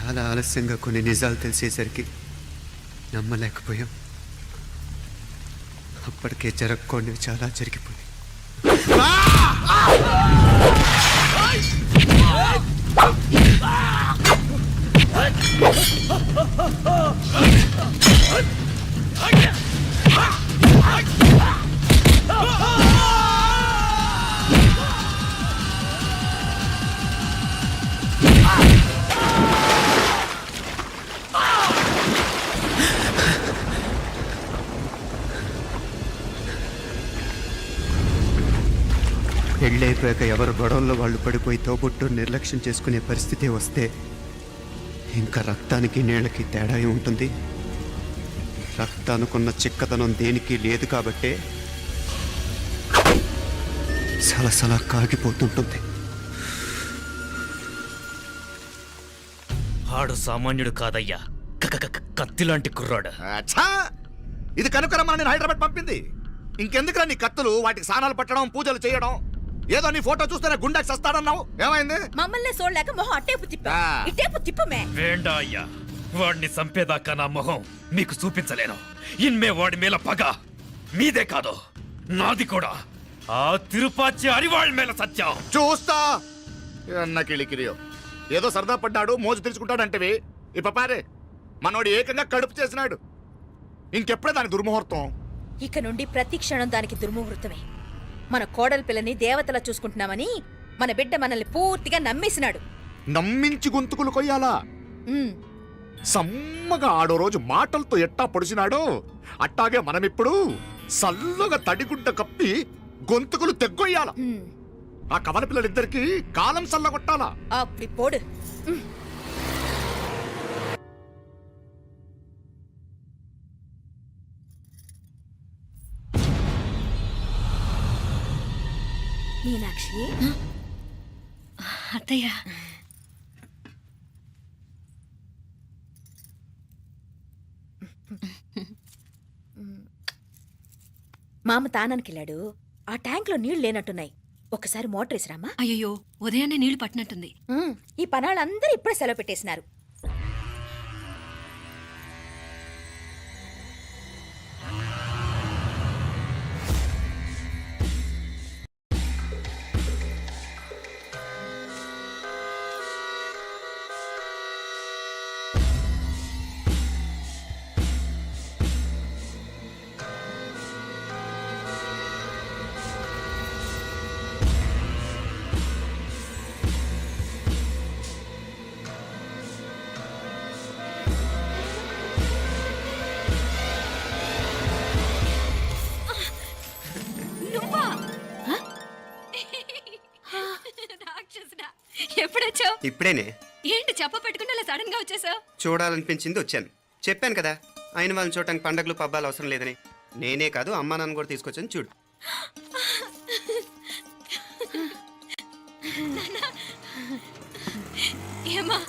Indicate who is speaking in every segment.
Speaker 1: చాలా ఆలస్యంగా కొన్ని నిజాలు తెలిసేసరికి నమ్మలేకపోయాం. అప్పటికే జరగకూడనివి చాలా జరిగిపోయాయి. పెళ్ళైపోయాక ఎవరు గొడవల్లో వాళ్ళు పడిపోయి తోబుట్టు నిర్లక్ష్యం చేసుకునే పరిస్థితి వస్తే ఇంకా రక్తానికి నీళ్ళకి తేడా ఉంటుంది. రక్తానుకున్న చిక్కదనం దేనికి లేదు కాబట్టే సలసలా కాగిపోతుంటుంది.
Speaker 2: ఆడు సామాన్యుడు కాదయ్యా, కత్తిలాంటి కుర్రాడు.
Speaker 3: ఇది కనుకరమ్మని నేను హైదరాబాద్ పంపింది. ఇంకెందుకురా నీ కత్తులు, వాటికి స్నానాలు పట్టడం, పూజలు చేయడం? ఏదో నీ ఫోటో చూస్తేనే గుండెకి సస్తాడన్నావు, ఏమైంది?
Speaker 4: మమ్మల్ని చూడలేక మొహం అట్టేపు తిప్పా, ఇట్టేపు తిప్పమే.
Speaker 2: వేండా అయ్యా, వాడిని చంపేదాకా నా మొహం మీకు చూపించలేను. ఇన్మే వాడి మేల పగ మీదే కాదు, నాది కూడా. ఆ తిరుపాచి అరివాళ్ళ మేల సత్యం
Speaker 3: చూస్తా. కిళికిరియో ఏదో సరదా పడ్డాడు, మోజు తెలుసుకుంటాడంటవి. ఈ పపారే మనోడు ఏకంగా కడుపు చేసినాడు. ఇంకెప్పుడే దాని దుర్ముహూర్తం.
Speaker 4: ఇక నుండి ప్రతి క్షణం దానికి దుర్ముహూర్తమే. మన కోడల పిల్లని దేవతలా చూసుకుంటున్నామని మన బిడ్డ మనల్ని పూర్తిగా నమ్మేసినాడు.
Speaker 3: నమ్మించి గొంతుకులు కొయ్యాలా? సమ్మగా ఆడో రోజు మాటలతో ఎట్టా పొడిచినాడో అట్టాగే మనమిప్పుడు సల్లుగా తడిగుడ్డ కప్పి గొంతుకులు తెగ్గొయ్యాల. ఆ కవల పిల్లలిద్దరికి కాలం సల్లగొట్టాలా.
Speaker 4: అప్పుడు పోడు. మీనాక్షి,
Speaker 5: అత్తయ్య,
Speaker 4: మామ తానానికి వెళ్ళాడు. ఆ ట్యాంక్ లో నీళ్లు లేనట్టున్నాయి. ఒకసారి మోటార్ వేసిరామా.
Speaker 5: అయ్యో, ఉదయాన్నే నీళ్లు పట్టినట్టుంది.
Speaker 4: ఈ పనాళ్ళందరూ ఇప్పుడే సెలవు పెట్టేసినారు.
Speaker 5: ఎప్పుడొచ్చావు?
Speaker 1: ఇప్పుడేనే.
Speaker 5: ఏంటి చెప్ప పెట్టుకుంటే అలా సడన్ గా వచ్చేసావు?
Speaker 1: చూడాలనిపించింది వచ్చాను. చెప్పాను కదా, ఆయన వాళ్ళని చూడటానికి పండగలు పబ్బాలు అవసరం లేదని. నేనే కాదు, అమ్మా నాన్న కూడా తీసుకొచ్చాను. చూడు.
Speaker 5: ఏమ్మా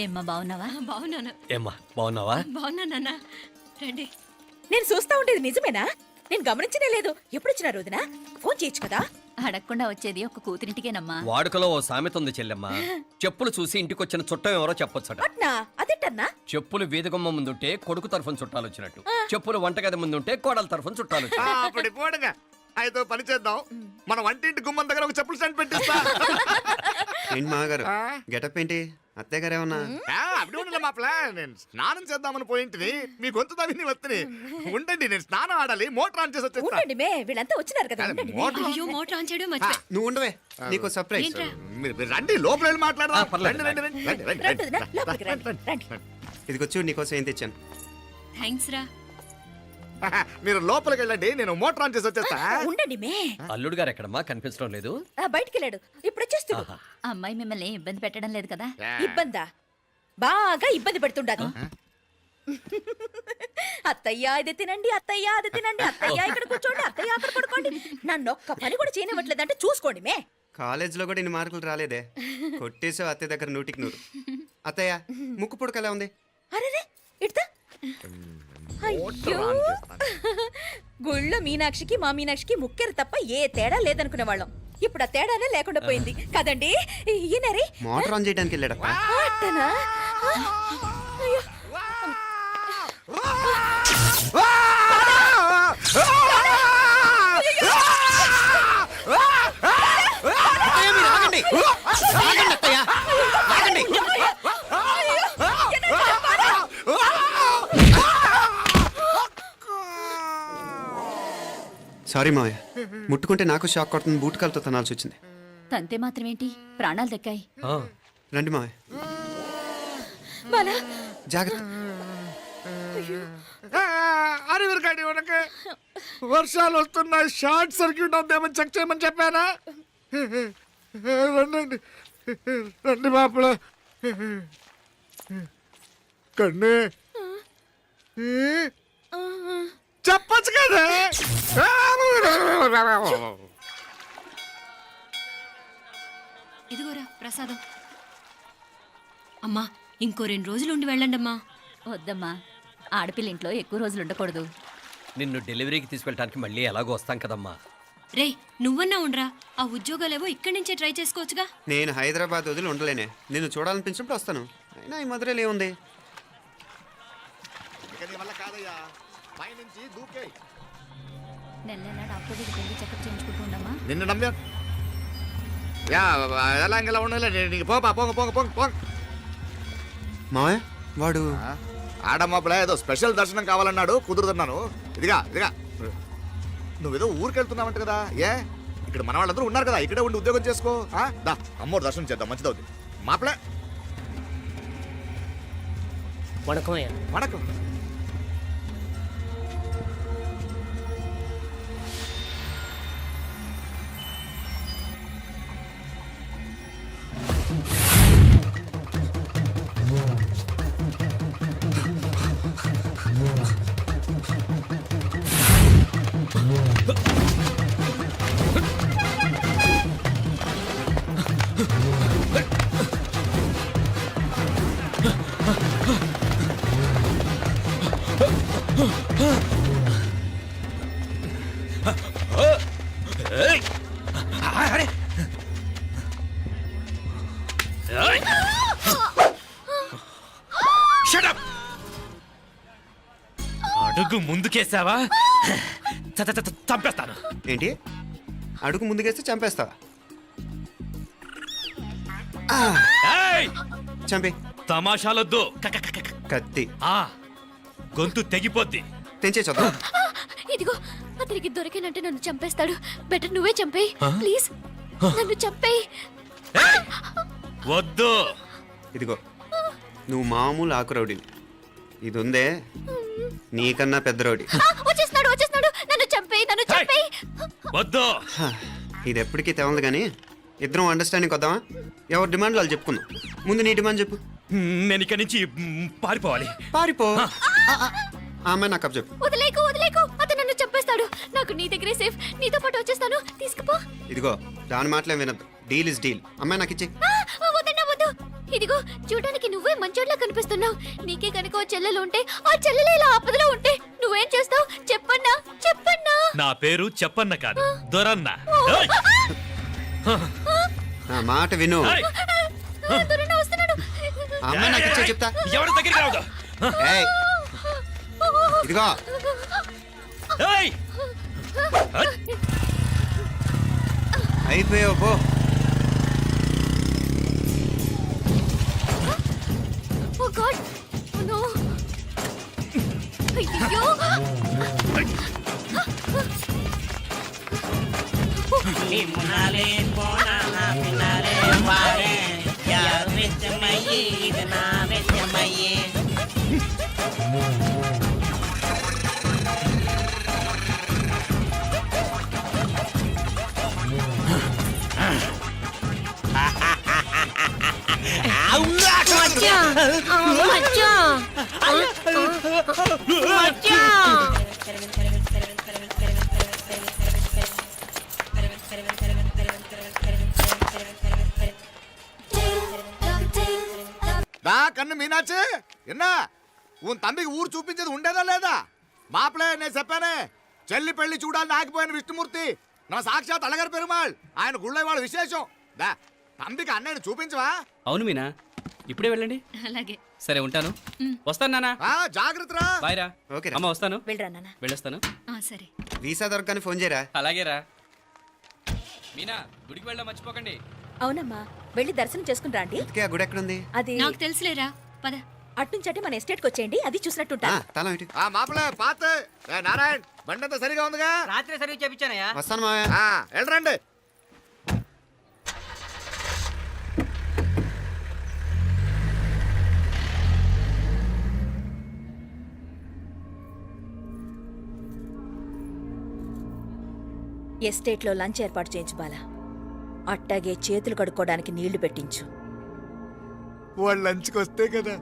Speaker 5: ఏమ్మా బాగున్నావా? బాగున్నాను.
Speaker 2: ఏమ్మా బాగున్నావా?
Speaker 5: బాగున్నా నాన్న. రండి.
Speaker 4: నేను చూస్తా ఉండేది నిజమేనా? నేను గమనించనే లేదు. ఎప్పుడొచ్చినా రోజున ఫోన్ చేయొచ్చు కదా.
Speaker 5: అడగకుండా వచ్చేది ఒక కూతురింటికేనమ్మా.
Speaker 6: వాడుకలో ఓ సామెత ఉంది చెల్లెమ్మ. చెప్పులు చూసి ఇంటికొచ్చిన చుట్టం ఎవరో చెప్పొచ్చట.
Speaker 4: అట్నా? అదేంటన్నా?
Speaker 6: చెప్పులు వీధిగుమ్మ ముందుంటే కొడుకు తరఫున చుట్టాలు వచ్చినట్టు, చెప్పులు వంటగది ముందుంటే కోడల తరఫున చుట్టాలు
Speaker 3: వచ్చినట్టు. అయితే పని చేద్దాం, మన వంటింటి గుమ్మం దగ్గర ఒక చెప్పులు స్టాండ్ పెట్టిస్తా.
Speaker 1: ఏంటి మాగారు గెటప్ ఏంటి? అత్తయ్య గారు ఏమన్నా?
Speaker 3: అప్పుడు ఉండాలి మా ప్లాన్. నేను స్నానం చేద్దామని పోయింటిని, మీ గొంతు తవ్వి వస్తుంది. ఉండండి, నేను స్నానం ఆడాలి, మోటార్ ఆన్ చేసి
Speaker 4: వచ్చేస్తాను. వీళ్ళంతా వచ్చినారు కదా.
Speaker 5: మోటార్ ఆన్ చేయడం మర్చిపోయా.
Speaker 1: నువ్వు ఉండవే, నీకు సర్ప్రైజ్.
Speaker 3: మీరు రండి, లోపల వెళ్ళి మాట్లాడదాం.
Speaker 1: ఇదిగో చూడు, నీకోసం ఏం తెచ్చాను.
Speaker 5: థ్యాంక్స్ రా.
Speaker 3: మీరు లోపలికి వెళ్ళండి, నేను మోటార్ ఆన్ చేసి వచ్చేస్తా.
Speaker 4: ఉండండి మే.
Speaker 6: అల్లుడు గారు ఎక్కడమ్మా? కనిపించడం లేదు.
Speaker 4: బయటికి వెళ్ళాడు, ఇప్పుడు వచ్చేస్తాడు.
Speaker 5: అమ్మాయి మిమ్మల్ని ఇబ్బంది పెట్టడం లేదు కదా?
Speaker 4: ఇబ్బందా? బాగా ఇబ్బంది పెడుతుండదు. అత్తయ్య ఇది తినండి, అత్తయ్య అది తినండి, అత్తయ్య ఇక్కడ కూర్చోండి, అత్తయ్య అక్కడ పడుకోండి. నన్ను ఒక్క పని కూడా చేయనివ్వట్లేదంటే చూసుకోండి మే.
Speaker 1: కాలేజీలో కూడా ఇన్ని మార్కులు రాలేదే. కొట్టేసావు అత్తయ్య దగ్గర 100కి 100. అత్తయ్య ముక్కు పుడక ఎలా ఉంది?
Speaker 4: అరే ఇడతా. గుళ్ళో మీనాక్షికి మా మీనాక్షికి ముక్కెరు తప్ప ఏ తేడా లేదనుకునే వాళ్ళం. ఇప్పుడు ఆ తేడానే లేకుండా పోయింది కదండి. ఈయనరే
Speaker 1: మోటార్ ఆన్ చేయడానికి వెళ్ళాడప్పా.
Speaker 4: అట్టనా?
Speaker 1: సారీ మావయ్య, ముట్టుకుంటే నాకు షాక్ కొడుతుంది, బూట్ కాలుతో తనాల్సి వచ్చింది.
Speaker 5: తంతే మాత్రమేంటి, ప్రాణాలు దక్కాయి.
Speaker 1: రండి మావయ్య,
Speaker 4: బాలా
Speaker 1: జాగ్రత్త.
Speaker 3: అరవిరకండి ఉనకే వర్షాలు వస్తున్నాయి, షార్ట్ సర్క్యూట్ అవుతామని చెక్ చేయమని చెప్పానా? రండి రండి మాపల కన్నే చెప్పచ్చు కదా.
Speaker 5: ఇదిగోరా ప్రసాదం. అమ్మా ఇంకో 2 రోజులు ఉండి వెళ్ళండమ్మా. వద్దమ్మా, ఆడపిల్ల ఇంట్లో ఎక్కువ రోజులు ఉండకూడదు.
Speaker 6: నిన్ను డెలివరీకి తీసుకెళ్ళడానికి మళ్ళీ ఎలాగో వస్తాం కదమ్మా.
Speaker 5: రే నువ్వన్నా ఉండరా, ఆ ఉద్యోగాలేవో ఇక్కడి నుంచే ట్రై చేసుకోవచ్చుగా.
Speaker 1: నేను హైదరాబాద్ వదిలి ఉండలేనే, నిన్ను చూడాలనిపించినప్పుడు వస్తాను. అయినా ఈ మధురలో ఏముంది?
Speaker 3: వల్ల కాదయ్యా, పైనుంచి దూకే.
Speaker 5: నెల డాక్టర్ దగ్గరికి వెళ్ళి చెకప్ చేయించుకుంటూ ఉండమ్మా.
Speaker 3: నిన్ను నమ్మా యా ఎలా ఇంకెలా ఉండలే నీకు పోపా పోంగ పోంగ పోంగ పోంగ.
Speaker 1: మావయ్య వాడు
Speaker 3: ఆడమ్మప్పుడే ఏదో స్పెషల్ దర్శనం కావాలన్నాడు, కుదురుతున్నాను. ఇదిగా నువ్వేదో ఊరికి వెళ్తున్నావంట కదా, ఏ ఇక్కడ మన వాళ్ళందరూ ఉన్నారు కదా, ఇక్కడే ఉండి ఉద్యోగం చేసుకో. దా అమ్మోరు దర్శనం చేద్దాం, మంచిదవుతుంది. మాపలే వణకం.
Speaker 2: అడుగు ముందుకేసావా చంపేస్తాను.
Speaker 1: ఏంటి? అడుగు ముందుకేస్తే చంపేస్తావా?
Speaker 2: ఏయ్!
Speaker 1: చంపే.
Speaker 2: తమాషాలొద్దు.
Speaker 1: కత్తి
Speaker 2: ఆ గొంతు తెగిపోద్ది.
Speaker 1: తెంచే చూద్దాం.
Speaker 7: ఇదిగో అతనికి దొరికినంటే నన్ను చంపేస్తాడు. బెటర్ నువ్వే చంపేయి ప్లీజ్, నన్ను చంపేయి.
Speaker 2: ఏయ్! వద్దు.
Speaker 1: ఇదిగో నువ్వు మామూలు ఆకు రౌడీవి, ఇది ఉందే నీకన్నా పెద్ద రౌడీ.
Speaker 7: వచ్చేస్తున్నాడు, నన్ను చంపేయి, నన్ను చంపేయి.
Speaker 2: వద్దు.
Speaker 1: హ, ఇది ఎప్పటికీ తెవలదు కానీ ఇద్దరం అండర్స్టాండింగ్ వద్దామా? ఎవరి డిమాండ్ వాళ్ళు చెప్పుకుందాం. ముందు నీ డిమాండ్ చెప్పు.
Speaker 2: నేను ఇక్కడి నుంచి పారిపోవాలి.
Speaker 1: పారిపో. ఆ అమ్మాయి నాకు చెప్పు.
Speaker 7: వదిలేకు, అతను నన్ను చంపేస్తాడు. నాకు నీ దగ్గరే సేఫ్, నీతో పాటు వచ్చేస్తాను, తీసుకుపో.
Speaker 1: ఇదిగో దాని మాటలేం వినద్దు, డీల్ ఇస్ డీల్. అమ్మాయి నాకు ఇచ్చే.
Speaker 7: వద్దన్నా వద్దు. ఇదిగో చూడడానికి నువ్వే మంచోట్లా కనిపిస్తున్నావు. నీకే కనుక ఓ చెల్లెలు ఉంటే, ఆ చెల్లెలు ఇలా ఆపదలో ఉంటే నువ్వేం చేస్తావు చెప్పన్నా?
Speaker 2: నా పేరు చెప్పన్న కాదు, దొరన్న. ఏయ్!
Speaker 1: నా మాట విను.
Speaker 2: ఏయ్!
Speaker 7: దొరన్న వస్తున్నాడు.
Speaker 1: ఆ అమ్మాయి నాకు ఇచ్చే చెప్తా.
Speaker 2: ఎవరి దగ్గరికి రావద్దు.
Speaker 1: ఏయ్, ఇదిగో
Speaker 2: ఏయ్!
Speaker 1: అయిపోయావు పో.
Speaker 7: ఓ గాడ్, ఓ నో. అయ్యో,
Speaker 8: మునాలే పోనా పినాలే వారే యా వెచ్చమయ్యే ఇది నా వెచ్చమయ్యే.
Speaker 3: దా కన్ను మీనాచి ఎన్నా ఉన్ తంబికి ఊరు చూపించేది ఉండేదా లేదా? మాపలే నేను చెప్పానే, చెల్లి పెళ్లి చూడాలని ఆగిపోయిన విష్ణుమూర్తి నా సాక్షాత్ అలగర్ పెరుమాళ్. ఆయన గుళ్ళో వాళ్ళ విశేషం. దా తంబికి అన్నయ్యని చూపించవా?
Speaker 9: అవును మీనా, ఇప్పుడే వెళ్ళండి.
Speaker 5: అలాగే.
Speaker 9: సరే ఉంటాను. వస్తాను నాన్న.
Speaker 3: జాగ్రత్త రా.
Speaker 9: బాయ్ రా.
Speaker 1: ఓకే
Speaker 9: అమ్మ వస్తాను.
Speaker 4: వెళ్ళరా నాన్న.
Speaker 9: వెళ్ళొస్తాను.
Speaker 5: సరే.
Speaker 1: వీసా దొరకని ఫోన్ చేయరా.
Speaker 9: అలాగే రా. మీనా గుడికి వెళ్ళడం మర్చిపోకండి.
Speaker 4: అవునమ్మా, వెళ్ళి దర్శనం చేసుకుని రండి.
Speaker 1: ఇంతకీ ఆ గుడి ఎక్కడుంది?
Speaker 4: అది
Speaker 5: నాకు తెలుసులేరా, పద.
Speaker 4: అట్నుంచి మన ఎస్టేట్కి వచ్చేయండి, అది చూసినట్టుంటా.
Speaker 1: తలం ఇటు.
Speaker 3: మాపలే పాత నారాయణ బండి అంతా సరిగా ఉందిగా.
Speaker 8: రాత్రి సర్వీస్ చేపించానయ్యా.
Speaker 1: వస్తాను మావయ్య.
Speaker 3: వెళ్ళరండి.
Speaker 4: ఎస్టేట్లో లంచ్ ఏర్పాటు చేయించు బాలా. అట్టాగే చేతులు కడుక్కోవడానికి నీళ్లు పెట్టించు.
Speaker 3: వాళ్ళు లంచ్కి వస్తే కదా.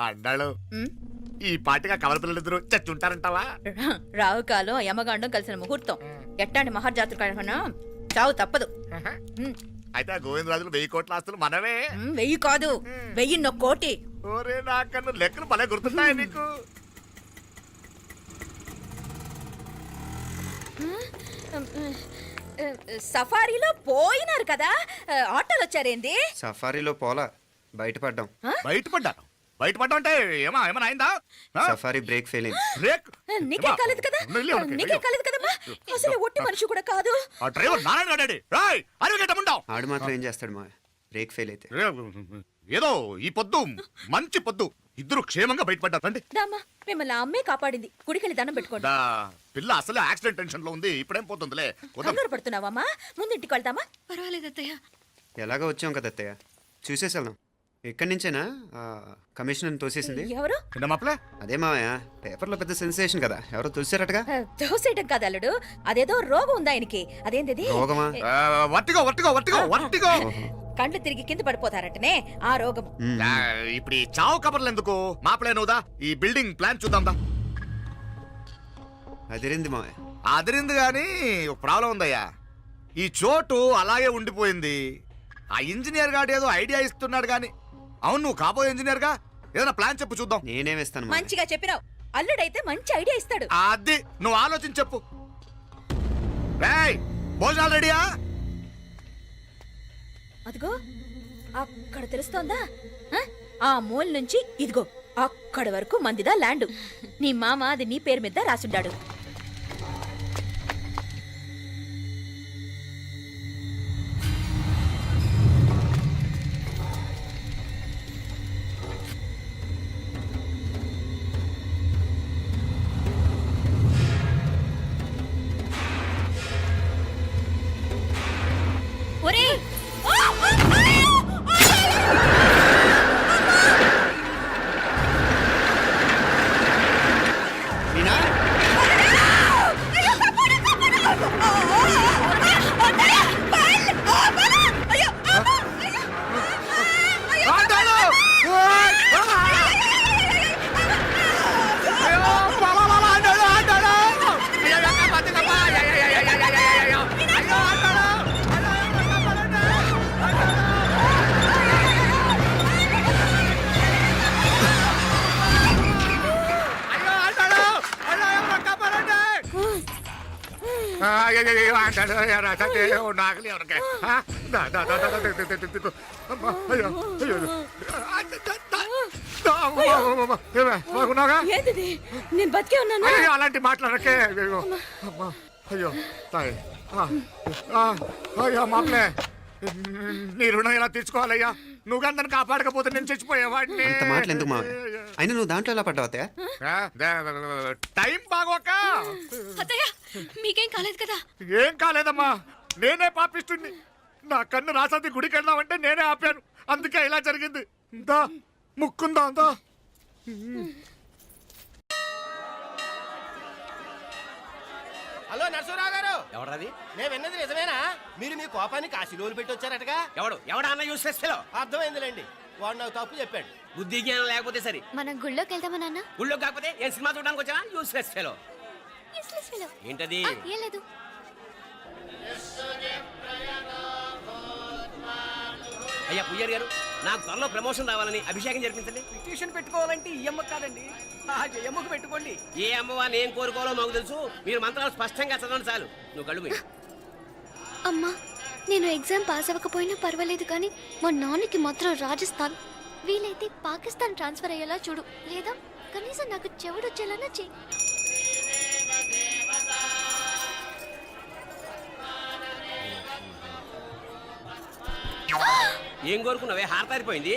Speaker 3: అన్నాడు ఈ పాటిగా కవల పిల్లలిద్దరు చచ్చుంటారంటావా?
Speaker 4: రావు కాలం యమగాండం కలిసిన ముహూర్తం. ఎట్టాంటి మహర్జాతృ కన్నా చావు తప్పదు.
Speaker 3: అయితే ఆ గోవిందరాజులు 1000 కోట్ల ఆస్తులు మనమే.
Speaker 4: 1000 కాదు, 1000 కోటి.
Speaker 3: ఓరే నాకన్ను లెక్కలు భలే గుర్తున్నాయి నీకు.
Speaker 4: సఫారీలో పోయినారు కదా, ఆటోలు వచ్చారేంది?
Speaker 1: సఫారీలో పోలా, బయటపడ్డాం.
Speaker 3: బయటపడ్డాను. బయటపడ్డా అంటే ఏమైనా అయిందా?
Speaker 1: సఫారీ బ్రేక్ ఫెయిల్ అయింది.
Speaker 3: బ్రేక్
Speaker 4: నీకే కాలేదు కదా, నీకే కాలేదు కదమ్మా. అసలు ఒట్టి మనిషి కూడా కాదు.
Speaker 3: ఆ డ్రైవర్ నారాయణ గాడండి. రాయ్ అరగటముండావు.
Speaker 1: ఆడు మాత్రం ఏం చేస్తాడు మా బ్రేక్ ఫెయిల్ అయితే.
Speaker 3: ఏదో ఈ పొద్దు మంచి పొద్దు ఇద్దరు క్షేమంగా బయటపడ్డారు. రండి.
Speaker 4: దామా, మిమ్మల్ని అమ్మే కాపాడింది. గుడికెళ్ళి దండం పెట్టుకోండి.
Speaker 3: పిల్ల అసలే యాక్సిడెంట్ టెన్షన్ లో ఉంది. ఇప్పుడేం పోతుందిలే.
Speaker 4: కంగారు పడుతున్నావమ్మా? ముందు ఇంటికి వెళ్తామా?
Speaker 5: పర్వాలేదు అత్తయ్య.
Speaker 1: ఎలాగో వచ్చాం కదా అత్తయ్య, చూసేసి వెళ్దాం. ఇక్కడి నుంచేనా కమిషనర్ తోసేసింది?
Speaker 4: ఎవరు?
Speaker 1: అదే మావయ్య, పేపర్లో పెద్ద సెన్సేషన్ కదా, ఎవరో తోసారటగా.
Speaker 4: దోసేయటం కాదు అల్లుడు, అదేదో రోగం ఉందా ఆయనకి. అదేంటిది?
Speaker 1: రోగమా?
Speaker 4: కండ్లు తిరిగి కింద పడిపోతారటనే ఆ రోగం.
Speaker 3: ఇప్పుడు ఈ చావు కబర్లు ఎందుకు? మాపలేనుదా ఈ బిల్డింగ్ ప్లాన్ చూద్దాం.
Speaker 1: అదిరింది మావయ్య.
Speaker 3: అదిరింది గాని ఒక ప్రాబ్లం ఉందయ్యా. ఈ చోటు అలాగే ఉండిపోయింది. ఆ ఇంజనీర్ గాడు ఏదో ఐడియా ఇస్తున్నాడు గాని. అవును, నువ్వు కాబోయే ఇంజనీర్ గా ఏదైనా ప్లాన్ చెప్పు చూద్దాం.
Speaker 1: నేనేమిస్తాను?
Speaker 4: మంచిగా చెప్పినావు. అల్లుడైతే మంచి ఐడియా ఇస్తాడు.
Speaker 3: అది నువ్వు ఆలోచించి చెప్పు. భోజనాలు రెడీయా?
Speaker 4: అదిగో అక్కడ తెలుస్తోందా? ఆ మూల నుంచి ఇదిగో అక్కడ వరకు మందిదా ల్యాండ్. నీ మామ అది నీ పేరు మీద రాసుండాడు.
Speaker 1: మీనా
Speaker 3: అయ్యో అంటాడు నాకలి ఎవరికే బాగున్నాగా
Speaker 4: ఏంటిది నేను బతికే ఉన్నాను
Speaker 3: అయ్యో అలాంటి మాట్లాడకే అయ్యో అమ్మా అయ్యో తాయి అయ్యో మామలే నీ రుణం ఎలా తీర్చుకోవాలయ్యా నువ్వు అందరిని కాపాడకపోతే నేను చచ్చిపోయేవాడిని
Speaker 1: అంత మాటలు ఎందుకు మా అయినా నువ్వు దాంట్లో ఎలా పడ్డావు అత్తయ్య?
Speaker 3: టైం బాగోక
Speaker 7: అత్తయ్య మీకేం కాలేదు కదా?
Speaker 3: ఏం కాలేదమ్మా నేనే పాపిస్తుంది నా కన్ను రాసాది గుడికి వెళ్దామంటే నేనే ఆపాను అందుకే ఇలా జరిగింది దా ముక్కుందా అంతా
Speaker 8: హలో నరసరావు గారు,
Speaker 6: ఎవడది?
Speaker 8: నేను విన్నది నిజమేనా? మీరు మీ కోపాన్ని కాశీలోలు పెట్టి వచ్చారటగా?
Speaker 6: ఎవడా అన్న యూస్లెస్ ఫెలో?
Speaker 8: అర్థమైందిలేండి, వాడు నాకు తప్పు చెప్పాడు.
Speaker 6: బుద్ధి జ్ఞానం లేకపోతే సరే.
Speaker 7: మనం గుళ్ళోకి వెళ్దామా నాన్న?
Speaker 6: ఊళ్ళో కాకపోతే ఏం సినిమా చూడడానికి వచ్చావా? Useless fellow.
Speaker 7: Useless fellow.
Speaker 6: ఏంటది?
Speaker 7: ఏం లేదు.
Speaker 6: అయ్యా పుయ్యర్ గారు, నాకు త్వరలో ప్రమోషన్ రావాలని అభిషేకం జరిపించండి.
Speaker 8: పిటిషన్ పెట్టుకోవాలంటే ఈ అమ్మ కాదండి, ఆ జయమ్మకు పెట్టుకోండి.
Speaker 6: ఏ అమ్మవారిని ఏం కోరుకోవాలో మాకు తెలుసు. మీరు మంత్రాలు స్పష్టంగా చదవండి చాలు. నువ్వు కళ్ళు మూయి.
Speaker 7: అమ్మా, నేను ఎగ్జామ్ పాస్ అవ్వకపోయినా పర్వాలేదు కానీ మా నాన్నకి మాత్రం రాజస్థాన్, వీలైతే పాకిస్తాన్ ట్రాన్స్ఫర్ అయ్యేలా చూడు, లేదా కనీసం నాకు చెవుడు వచ్చేలా చెయ్యి.
Speaker 6: ఏం కోరుకున్నావే? హారతారిపోయింది.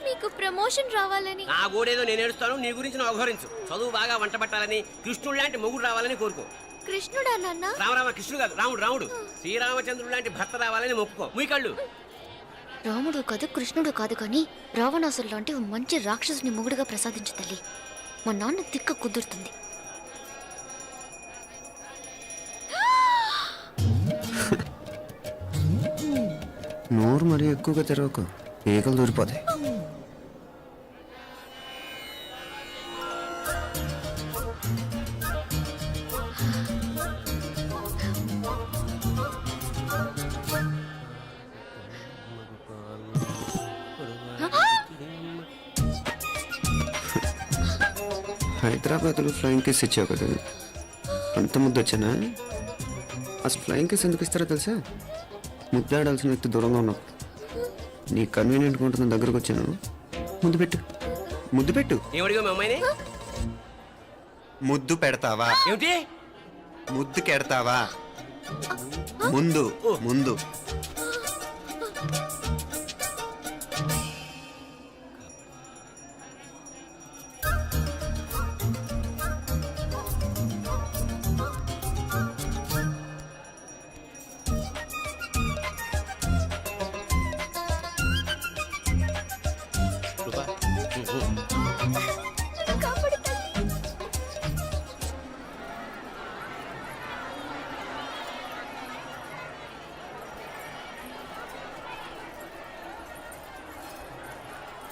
Speaker 7: మీకు ప్రమోషన్ రావాలని.
Speaker 6: నా గోడేదో నేను ఏడుస్తాను, నీ గురించి నువ్వు అవహరించు. చదువు బాగా వంట పట్టాలని, కృష్ణుడు లాంటి మొగుడు రావాలని కోరుకో.
Speaker 7: కృష్ణుడా నాన్న?
Speaker 6: రామరామ కృష్ణుడు కాదు, రాముడు రాముడు. శ్రీరామచంద్రుడు లాంటి భర్త రావాలని మొక్కుకో. మీ కళ్ళు.
Speaker 7: రాముడు కాదు కృష్ణుడు కాదు కానీ రావణాసురు లాంటి ఓ మంచి రాక్షసుని మొగుడుగా ప్రసాదించు తల్లి. మా నాన్న తిక్క కుదురుతుంది.
Speaker 1: నోరు మరీ ఎక్కువగా తెరవకు, ఈకలు దూరిపోతాయి. హైదరాబాద్లో ఫ్లయింగ్ కేస్ ఇచ్చావు కదా, అంత ముద్దు వచ్చానా? అసలు ఫ్లయింగ్ కేస్ ఎందుకు ఇస్తారో తెలుసా? ముద్దాడాల్సిన వ్యక్తి దూరంగా ఉన్నావు. నీ కన్వీనియంట్గా ఉంటుంది దగ్గరకు వచ్చాను. ముద్దు పెట్టు, ముద్దు పెట్టు.
Speaker 6: ఏమడిగా మీ అమ్మాయిని?
Speaker 1: ముద్దు పెడతావా?
Speaker 6: ఏమిటి?
Speaker 1: ముద్దు కెడతావా? ముందు ముందు.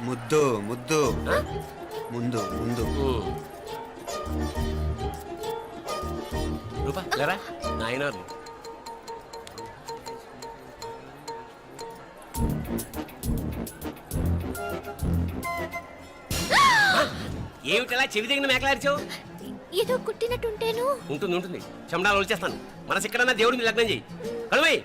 Speaker 1: ముద్దు ముద్దు ముందు ముందు.
Speaker 6: రూపా లేరా నాయనారు. ఏమిటలా చెవి దగ్గర మేకలారిచావు?
Speaker 7: ఏదో కుట్టినట్టుంటేను.
Speaker 6: ఉంటుంది ఉంటుంది, చెమడాలు వచ్చేస్తాను. మనసు ఎక్కడన్నా దేవుడి మీద లగ్నం చేయి. కడుమై.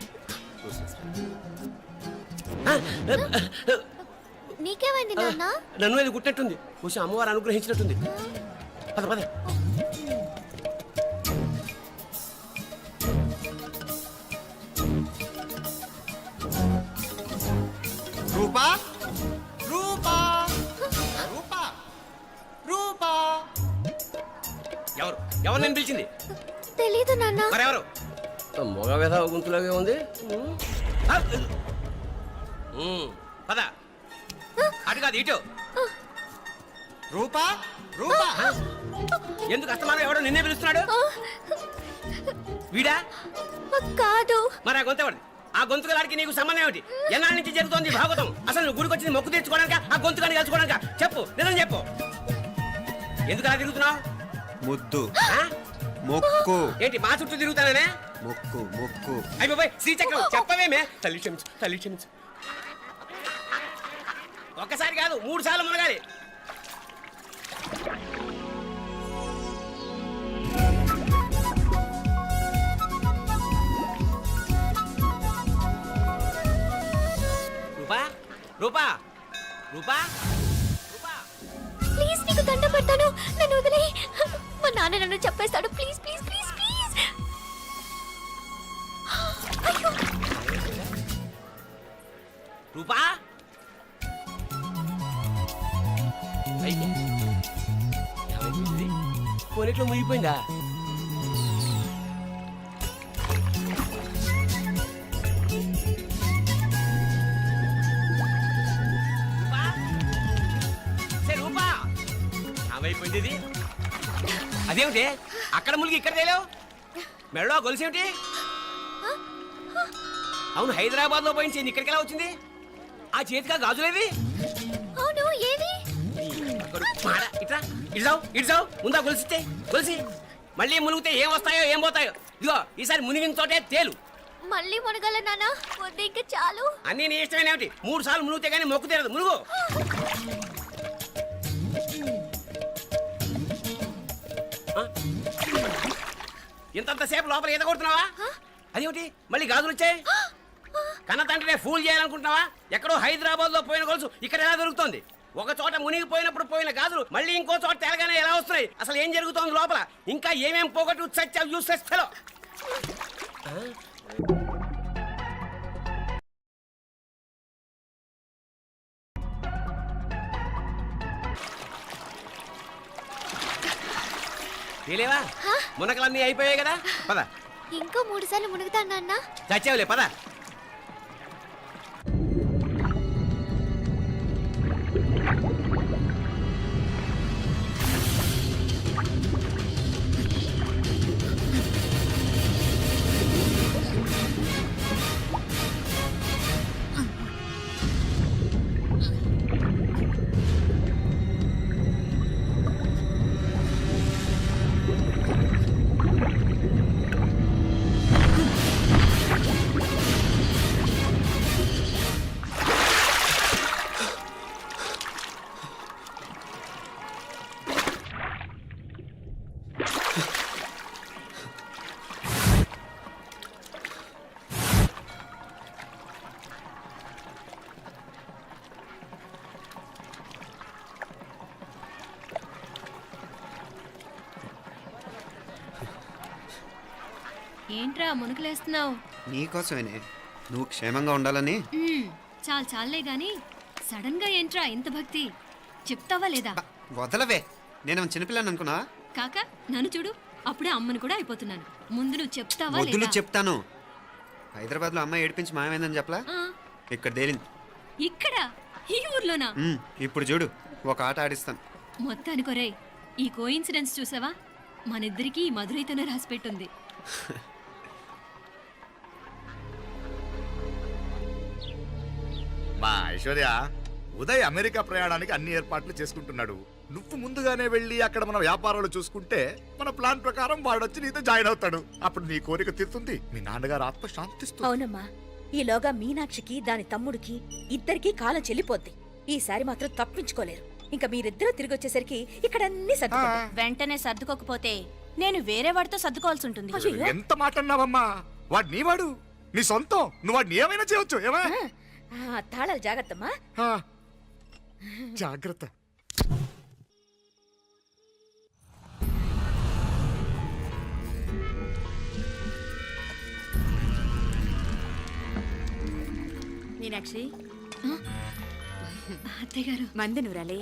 Speaker 7: నీకేమైంది నాన్న?
Speaker 6: నన్ను అది గుట్టినట్టుంది, కొంచెం అమ్మవారు అనుగ్రహించినట్టుంది. పద పద.
Speaker 1: రూపా రూపా రూపా రూపా.
Speaker 6: ఎవరు ఎవరు నేను పిలిచింది?
Speaker 7: తెలీదు నాన్న.
Speaker 6: మరెవరు? మొగ వ్యధ గుంతులాగే ఉంది. పద. అటు కాదు ఇటు.
Speaker 1: రూపా రూపా.
Speaker 6: ఎందుకు అస్తమానం ఎవడో నిన్నే పిలుస్తున్నాడు? వీడా?
Speaker 7: కాదు.
Speaker 6: మరి ఆ గొంతు ఆ గొంతుకలాడికి నీకు సంబంధం ఏమిటి? ఎన్నాళ్ళ నుంచి జరుగుతోంది భాగవతం? అసలు నువ్వు గుడికి వచ్చింది మొక్కు తీర్చుకోవడానిక, ఆ గొంతుకాన్ని కలుసుకోవడానిక? చెప్పు, నిజం చెప్పు. ఎందుకు అలా తిరుగుతున్నావు?
Speaker 1: ముద్దు మొక్కు.
Speaker 6: ఏంటి మా చుట్టూ తిరుగుతానే?
Speaker 1: మొక్కు మొక్కు.
Speaker 6: అయిపోయి శ్రీచక్రం చెప్పవేమే? తల్లి క్షమించు, తల్లి క్షమించు. ఒక్కసారి కాదు 3 సార్లు మునగాలి. రూపా రూపా రూపా
Speaker 7: ప్లీజ్ నీకు దండం పెడతాను, నన్ను వదిలే. మా నాన్న నన్ను చెప్పేస్తాడు. Please please please please. అయ్యో,
Speaker 6: రూపా పోనెట్లో మునిగిపోయిందా? రూపా? సే రూపా ఏమైపోయింది ఇది? అదేమిటి అక్కడ మునిగి ఇక్కడ తేలేవు? మెడలో గొలుసేమిటి? అవును, హైదరాబాద్ లో పోయించింది, ఇక్కడికి ఎలా వచ్చింది? ఆ చేతిగా గాజులేవి?
Speaker 7: అవును ఏవి?
Speaker 6: ఇట్రా ఇడ్సావు ముందా గొలిసితే గొలిసి మళ్ళీ మునిగితే ఏం వస్తాయో ఏం పోతాయో. ఇదిగో ఈసారి మునిగిన చోటే తేలు.
Speaker 7: మళ్ళీ మునగల నాన్న, వద్దు ఇంకా చాలు.
Speaker 6: అన్నీ నీ ఇష్టమేనేమిటి? 3 సార్లు మునిగితే కానీ మొక్కు తీరదు. మునుగు. ఇంతంతసేపు లోపల ఈత కొడుతున్నావా? అదేమిటి మళ్ళీ గాజులు వచ్చాయి? కన్న తండ్రినే ఫూల్ చేయాలనుకుంటున్నావా? ఎక్కడో హైదరాబాద్ లో పోయిన గొలుసు ఇక్కడ ఎలా దొరుకుతుంది? ఒక చోట మునిగిపోయినప్పుడు పోయిన గాజులు మళ్ళీ ఇంకో చోట తేలగానే ఎలా వస్తున్నాయి? అసలు ఏం జరుగుతోంది లోపల? ఇంకా ఏమేం పోగొట్టు సత్యం యూస్లెస్ ఫెలో. తెలియవా? మునకలన్నీ అయిపోయాయి కదా, పద.
Speaker 7: ఇంకో 3 సార్లు మునుగుతాను నాన్న.
Speaker 6: చచ్చావులే, పద.
Speaker 5: ఏంట్రా మునుకులేస్తున్నావు?
Speaker 1: నీకోసమేనే, నువ్వు క్షేమంగా ఉండాలని.
Speaker 5: చాలు చాలే గాని సడన్ గా ఏంట్రా ఇంత భక్తి? చెప్తావా లేదా?
Speaker 1: వదలవే, నేను చిన్నపిల్లని అనుకున్నా.
Speaker 5: కాక నన్ను చూడు, అప్పుడే అమ్మని కూడా అయిపోతున్నాను. ముందు నువ్వు చెప్తావా
Speaker 1: వద్దులు
Speaker 5: లేదా?
Speaker 1: చెప్తాను. హైదరాబాద్ లో అమ్మాయి ఏడిపించి మాయమైందని చెప్పలా,
Speaker 5: ఆ,
Speaker 1: ఇక్కడ తేలింది.
Speaker 5: ఇక్కడ ఈ ఊర్లోనా?
Speaker 1: ఇప్పుడు చూడు, ఒక ఆట ఆడిస్తాను.
Speaker 5: మొత్తానికి ఒరేయ్, ఈ కోయిన్సిడెన్స్ చూసావా? మనిద్దరికి ఈ మధురైతోనే రాసి పెట్టుంది.
Speaker 3: మా ఐశ్వర్య, ఉదయ్ అమెరికా ప్రయాణానికి అన్ని ఏర్పాట్లు చేసుకుంటున్నాడు. నువ్వు ముందుగానే వెళ్ళి అక్కడ మన వ్యాపారాలు చూసుకుంటే మన ప్లాన్ ప్రకారం వాడొచ్చి నీతో జాయిన్ అవుతాడు. అప్పుడు నీ కోరిక తీరుతుంది, మీ నాన్నగారు ఆత్మ శాంతిస్తుంది.
Speaker 4: అవునమ్మా, ఈలోగా మీనాక్షికి దాని తమ్ముడికి ఇద్దరికీ కాలం చెల్లిపోద్ది. ఈసారి మాత్రం తప్పించుకోలేరు. ఇంకా మీరిద్దరూ తిరిగి వచ్చేసరికి ఇక్కడ అన్ని సర్దుకుంటాయి.
Speaker 5: వెంటనే సర్దుకోకపోతే నేను వేరే వాడితో సర్దుకోవాల్సి ఉంటుంది.
Speaker 4: అయ్యో.
Speaker 3: ఎంత మాట అన్నావమ్మా? వాడు నీవాడు, నీ సొంతం. నువ్వు వాడిని ఏమైనా చేయొచ్చు. ఏమా
Speaker 4: తాళాలు జాగ్రత్తమ్మా.
Speaker 3: జాగ్రత్త.
Speaker 4: మీనాక్షి,
Speaker 5: అత్తయ్య గారు,
Speaker 4: మంది నూరాలి,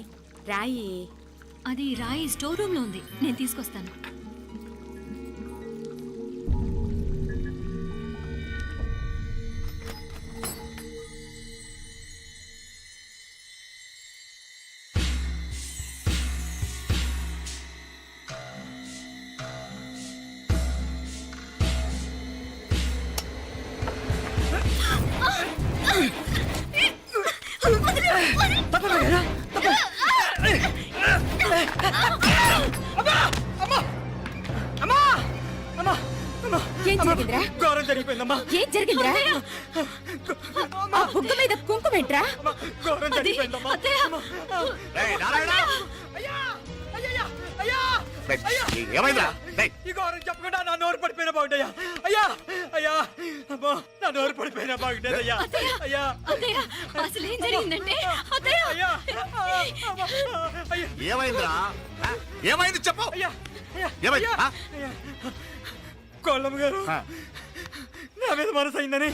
Speaker 4: రాయి.
Speaker 5: అది రాయి స్టోర్ రూమ్ లో ఉంది, నేను తీసుకొస్తాను.
Speaker 4: ఏం జరిగిందిరా?
Speaker 6: ఘోరం జరిగిపోయిందమ్మా.
Speaker 4: ఏం జరిగిందిరా? ఆ బుగ్గ మీద కుంకుమేంట్రా?
Speaker 6: ఘోరం జరిగిపోయిందమ్మా.
Speaker 3: ఏయ్, నారాయణ!
Speaker 6: అయ్యా అయ్యా అయ్యా
Speaker 3: ఏమైందిరా డేయ్,
Speaker 2: ఈ గౌరవం చెప్పకుండా నా నోరు పడిపోయినా బాగుంటాయా అయ్యా అయ్యా అబ్బో నా నోరు పడిపోయినా బాగుండేది అయ్యా అయ్యా
Speaker 5: అత్తయ్య అసలు ఏం జరిగిందంటే అత్తయ్య
Speaker 2: అయ్యా అయ్యా
Speaker 3: ఏమైందిరా ఆ? ఏమైంది చెప్పు
Speaker 2: అయ్యా అయ్యా
Speaker 3: ఏమైంది ఆ?
Speaker 2: కోళ్ళమ్మ గారు
Speaker 3: ఆ.
Speaker 2: నా మీద మనసు అయిందని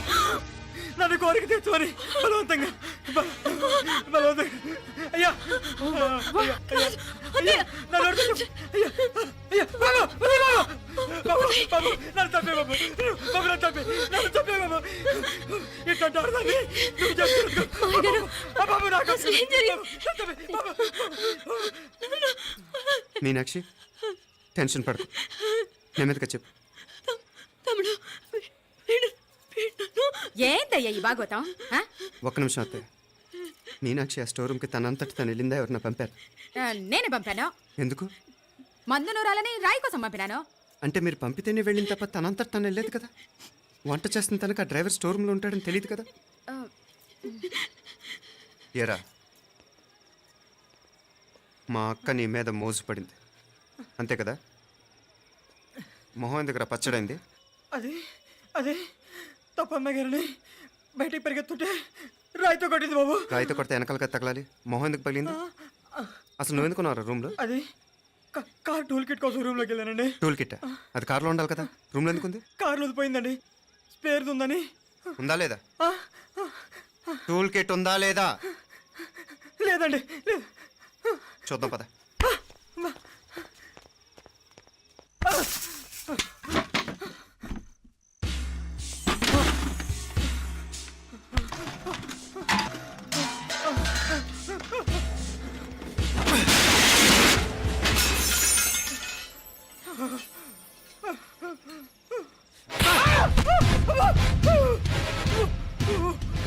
Speaker 2: నన్ను కోరిక తెచ్చుకొని బలవంతంగా బలవంతంగా అయ్యా అయ్యా, అయ్యా, అయ్యా, నా నోరు తెచ్చు. అయ్యా, అయ్యా, బాబు, బాబు, బాబు, నన్ను చంపే బాబు, బాబు, నన్ను చంపే, నన్ను చంపే బాబు. ఇట్లాంటి ఆడదాన్ని నువ్వు చేస్తున్నావు. బాబు, నాకు
Speaker 5: అసలు ఏం జరిగింది?
Speaker 2: నన్ను చంపే, బాబు.
Speaker 1: మీనాక్షి టెన్షన్ పడకు నెమ్మదిగా చెప్పు.
Speaker 5: తమ్ముడు వీడు నన్ను
Speaker 4: ఏందయ్యా ఈ బాగోతాం ఆ?
Speaker 1: ఒక్క నిమిషం అత్తయ్య. మీనాక్షి ఆ స్టోర్ రూమ్కి తనంతటి తను వెళ్ళిందా ఎవరన్నా పంపారు?
Speaker 4: నేనే పంపాను
Speaker 1: ఎందుకు?
Speaker 4: మందు నూరాలని రాయి కోసం పంపినాను.
Speaker 1: అంటే మీరు పంపితేనే వెళ్ళింది తప్ప తనంతటి తను వెళ్ళలేదు కదా. వంట చేస్తున్న తనకు ఆ డ్రైవర్ స్టోర్ రూమ్లో ఉంటాడని తెలియదు కదా. ఏరా మా అక్క నీ మీద మోజు పడింది అంతే కదా. మొహం దగ్గర పచ్చడైంది.
Speaker 2: అది అది తప్పమ్మ గారిని బయటికి పరిగెత్తుంటే రాయితో కొట్టింది బాబు.
Speaker 1: రాయితో కొడితే వెనకాలగా తగలాలి. మొహం ఎందుకు పగిలింది? అసలు నువ్వు ఎందుకున్నావు రూమ్లో?
Speaker 2: అది కార్ టూల్ కిట్ కోసం రూమ్లోకి వెళ్ళానండి.
Speaker 1: టూల్ కిట్ అది కార్లో ఉండాలి కదా. రూమ్లో ఎందుకు ఉంది?
Speaker 2: కార్లో పోయిందండి. స్పేర్ ఉందని.
Speaker 1: ఉందా లేదా? టూల్ కిట్ ఉందా లేదా
Speaker 2: లేదండి లేదు.
Speaker 1: చూద్దాం పద.